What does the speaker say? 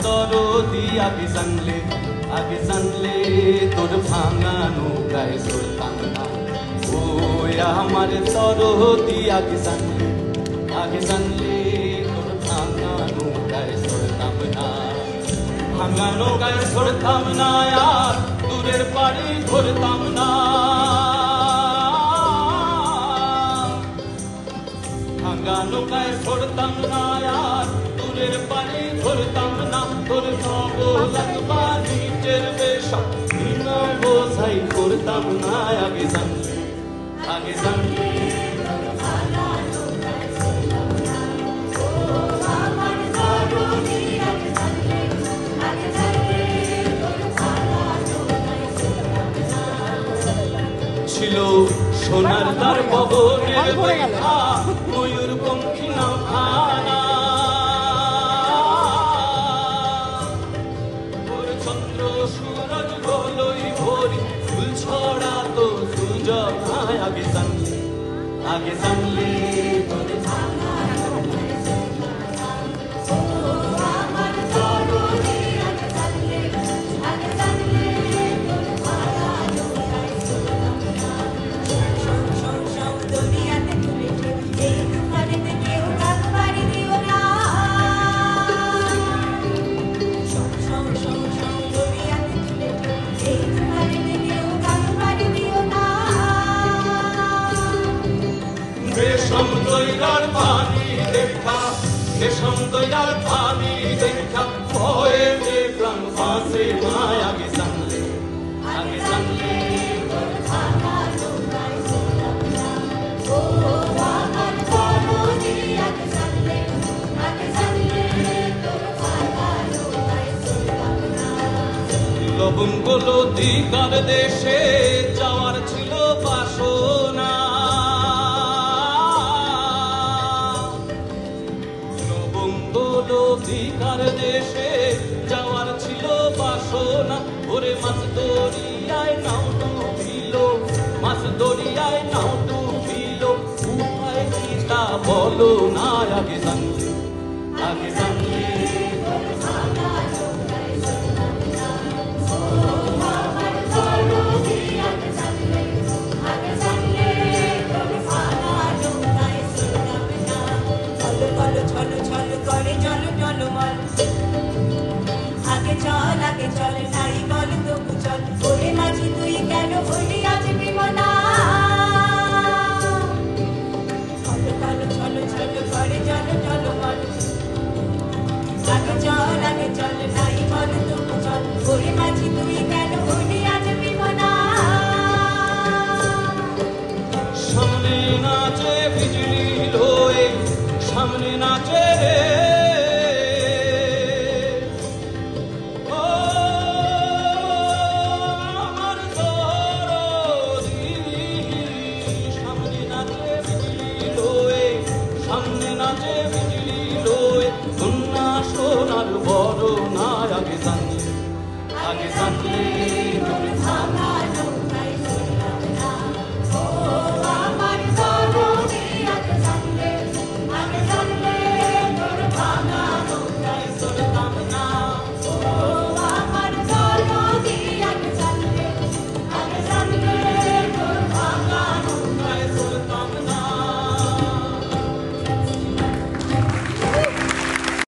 দরদি আগে জানলে তোর ভাঙা নৌকায় চলতাম না। ওই আমার দরদি আগে জানলে তোর ভাঙা নৌকায় চলতাম না। ভাঙা নৌকায় চড়তাম না আর দূরের পাড়ি ধরতাম না। ভাঙা নৌকায় চড়তাম না আর দূরের পাড়ি ধরতাম না। তোর নবলাগবা নিচের বেশা বিনা বোঝাই করতাম না। আগে জানলে ছিল সোনার তার পবনের দেখা ময়ূর পঙ্খী নাওখানা। চন্দ্র সূরজ বলই ভরি ফুল ছড়া তো সুযোগ। আগে জানলে রেশম দইরার পানি দেখা ভয়ে প্রাণ ফাঁসে মায়। আগে জানলে লবঙ্গ লতিকার দেশে যাওয়ার ছিল বাসনা। লবঙ্গ লতিকার দেশে যাওয়ার ছিল বাসনা। ওরে মাছ দরিয়ায় নাও ডুবিল উপায় কি তা বলো না। আগে জানলে